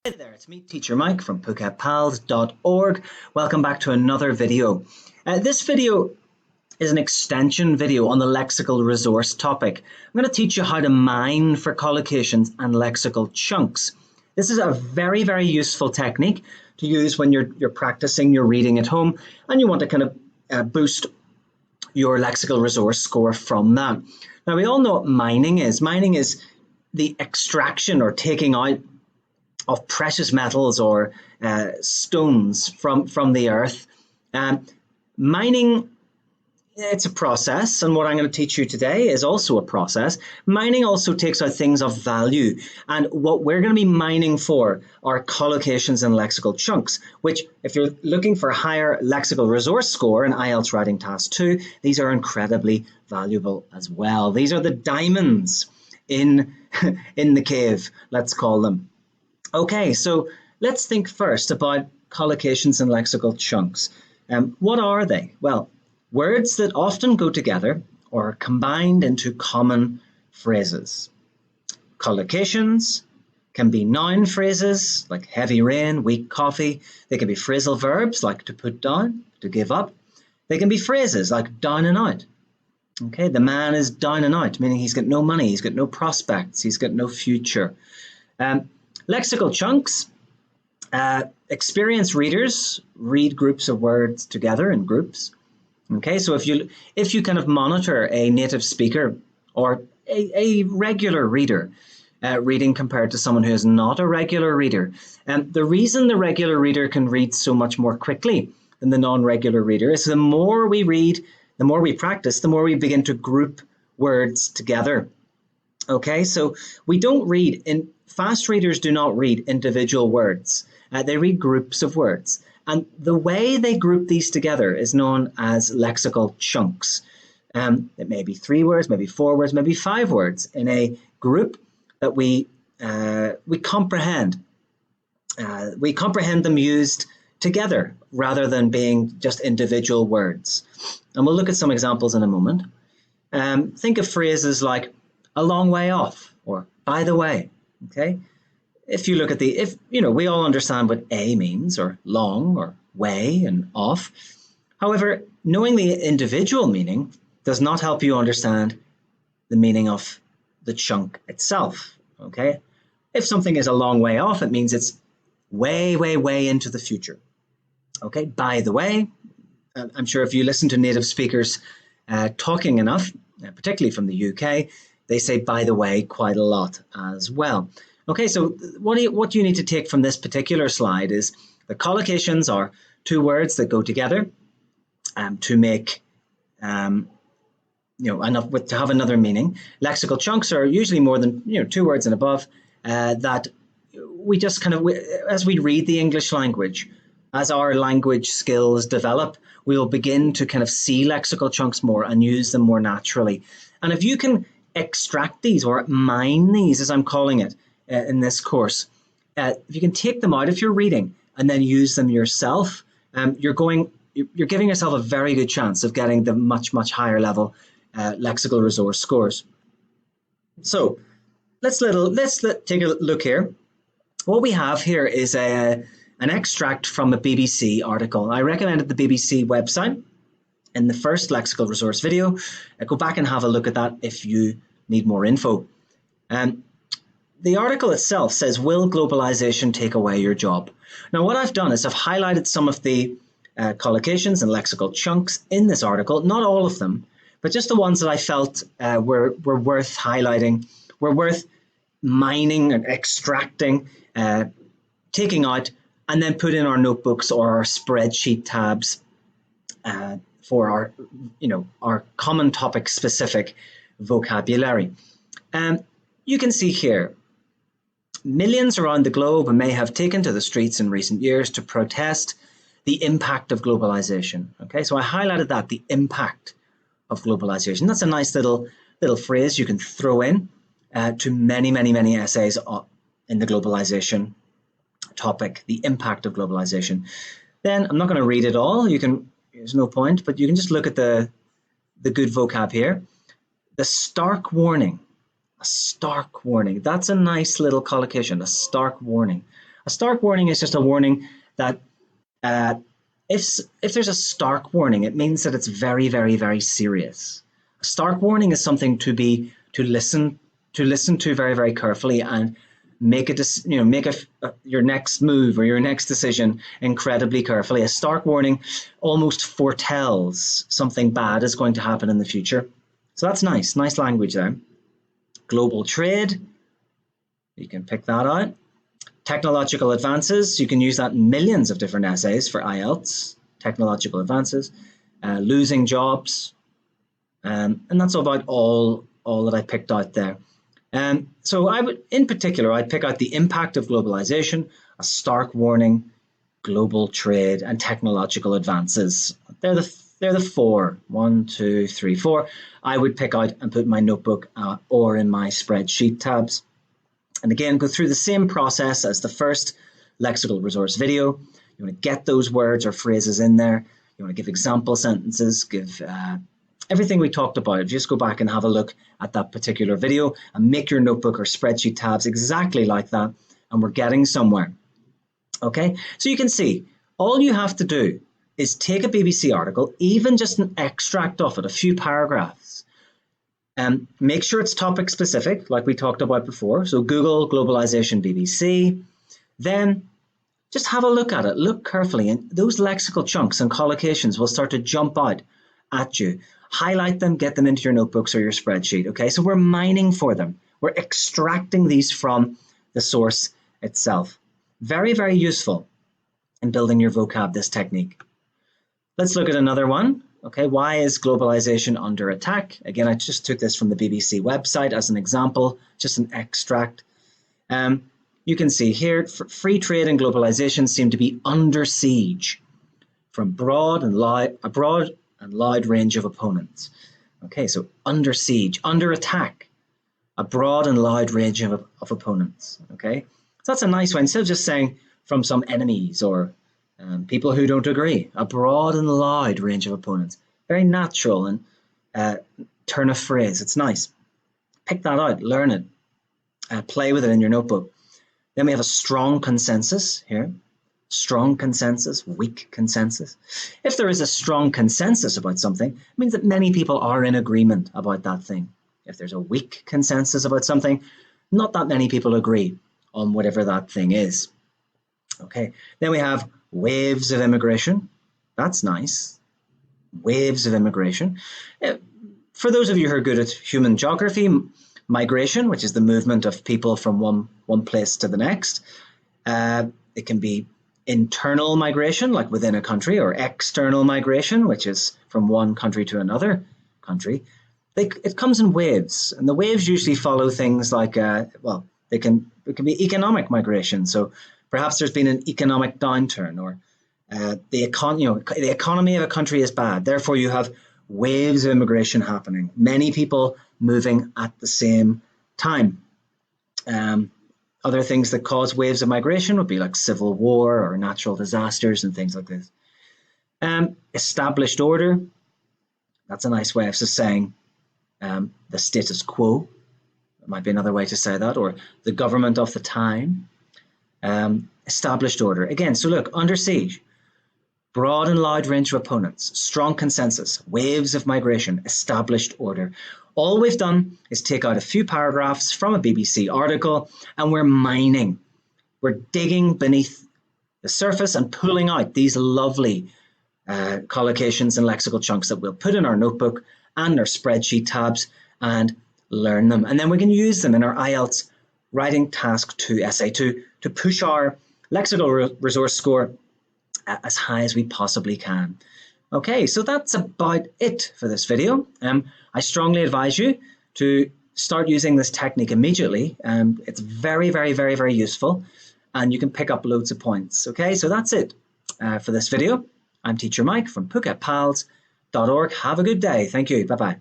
Hi there, it's me, Teacher Mike from phuketpals.org. Welcome back to another video. This video is an extension video on the lexical resource topic. I'm going to teach you how to mine for collocations and lexical chunks. This is a very, very useful technique to use when you're practicing your reading at home and you want to kind of boost your lexical resource score from that. Now, we all know what mining is. Mining is the extraction or taking out of precious metals or stones from the earth. Mining, it's a process, and what I'm going to teach you today is also a process. Mining also takes out things of value, and what we're going to be mining for are collocations and lexical chunks, which, if you're looking for a higher lexical resource score in IELTS Writing Task 2, these are incredibly valuable as well. These are the diamonds in the cave, let's call them. Okay, so let's think first about collocations and lexical chunks. What are they? Well, words that often go together or are combined into common phrases. Collocations can be noun phrases like heavy rain, weak coffee. They can be phrasal verbs like to put down, to give up. They can be phrases like down and out. Okay, the man is down and out, meaning he's got no money, he's got no prospects, he's got no future. Lexical chunks, experienced readers read groups of words together in groups. Okay, so if you kind of monitor a native speaker or a regular reader reading compared to someone who is not a regular reader, the reason the regular reader can read so much more quickly than the non-regular reader is the more we read, the more we practice, the more we begin to group words together. Okay, so we don't read fast readers do not read individual words. They read groups of words. And the way they group these together is known as lexical chunks. It may be 3 words, maybe 4 words, maybe 5 words in a group that we comprehend. We comprehend them used together rather than being just individual words. And we'll look at some examples in a moment. Think of phrases like a long way off or by the way. Okay, if you look at we all understand what a means, or long, or way, and off. However, knowing the individual meaning does not help you understand the meaning of the chunk itself. Okay, if something is a long way off, it means it's way, way, way into the future. Okay, by the way, I'm sure if you listen to native speakers talking enough, particularly from the UK, they say by the way quite a lot as well. Okay, so what you need to take from this particular slide is the collocations are 2 words that go together to make enough to have another meaning. Lexical chunks are usually more than 2 words and above that we just kind of as we read the English language, as our language skills develop, we will begin to kind of see lexical chunks more and use them more naturally. And if you can extract these or mine these, as I'm calling it in this course, if you can take them out if you're reading and then use them yourself, you're giving yourself a very good chance of getting the much, much higher level lexical resource scores. So let's take a look here. What we have here is an extract from a BBC article. I recommended the BBC website in the first lexical resource video. Go back and have a look at that if you need more info. The article itself says, will globalization take away your job? Now, what I've done is I've highlighted some of the collocations and lexical chunks in this article, not all of them, but just the ones that I felt were worth highlighting, were worth mining and extracting, taking out, and then put in our notebooks or our spreadsheet tabs for our common topic specific vocabulary. You can see here, millions around the globe may have taken to the streets in recent years to protest the impact of globalization. Okay, so I highlighted that, the impact of globalization. That's a nice little phrase you can throw in to many, many, many essays in the globalization topic, the impact of globalization. Then I'm not going to read it all. There's no point, but you can just look at the good vocab here. The stark warning. A stark warning. That's a nice little collocation, a stark warning. A stark warning is just a warning that if there's a stark warning, it means that it's very, very, very serious. A stark warning is something to listen to very, very carefully and make your next move or your next decision incredibly carefully. A stark warning almost foretells something bad is going to happen in the future. So that's nice language there. Global trade, you can pick that out. Technological advances, you can use that in millions of different essays for IELTS. Technological advances, losing jobs, and that's about all that I picked out there. So in particular, I'd pick out the impact of globalization, a stark warning, global trade, and technological advances. They're the four. 1, 2, 3, 4. I would pick out and put in my notebook or in my spreadsheet tabs. And again, go through the same process as the first lexical resource video. You want to get those words or phrases in there. You want to give example sentences, give everything we talked about. Just go back and have a look at that particular video and make your notebook or spreadsheet tabs exactly like that. And we're getting somewhere. Okay, so you can see all you have to do is take a BBC article, even just an extract of it, a few paragraphs, and make sure it's topic specific, like we talked about before. So Google globalization BBC, then just have a look at it, look carefully, and those lexical chunks and collocations will start to jump out at you. Highlight them, get them into your notebooks or your spreadsheet. Okay, so we're mining for them. We're extracting these from the source itself. Very, very useful in building your vocab, this technique. Let's look at another one. Okay, why is globalization under attack? Again, I just took this from the BBC website as an example, just an extract. You can see here, free trade and globalization seem to be under siege from a broad and loud range of opponents. Okay, so under siege, under attack, a broad and loud range of opponents. Okay, so that's a nice one. Instead of just saying from some enemies or people who don't agree, a broad and loud range of opponents. Very natural and turn of phrase. It's nice. Pick that out, learn it, play with it in your notebook. Then we have a strong consensus here. Strong consensus, weak consensus. If there is a strong consensus about something, it means that many people are in agreement about that thing. If there's a weak consensus about something, not that many people agree on whatever that thing is. Okay, then we have waves of immigration. That's nice. Waves of immigration. For those of you who are good at human geography, migration, which is the movement of people from one place to the next. It can be internal migration, like within a country, or external migration, which is from one country to another country. It comes in waves, and the waves usually follow things like, it can be economic migration. So perhaps there's been an economic downturn, or the economy of a country is bad. Therefore, you have waves of immigration happening. Many people moving at the same time. Other things that cause waves of migration would be like civil war or natural disasters and things like this. Established order. That's a nice way of just saying the status quo. It might be another way to say that, or the government of the time. Established order. Again, so look, under siege. Broad and loud range of opponents, strong consensus, waves of migration, established order. All we've done is take out a few paragraphs from a BBC article and we're mining. We're digging beneath the surface and pulling out these lovely collocations and lexical chunks that we'll put in our notebook and our spreadsheet tabs and learn them. And then we can use them in our IELTS Writing Task 2 essay to push our lexical resource score as high as we possibly can. Okay, so that's about it for this video. I strongly advise you to start using this technique immediately. It's very, very, very, very useful, and you can pick up loads of points. Okay, so that's it for this video. I'm Teacher Mike from phuketpals.org. Have a good day. Thank you. Bye-bye.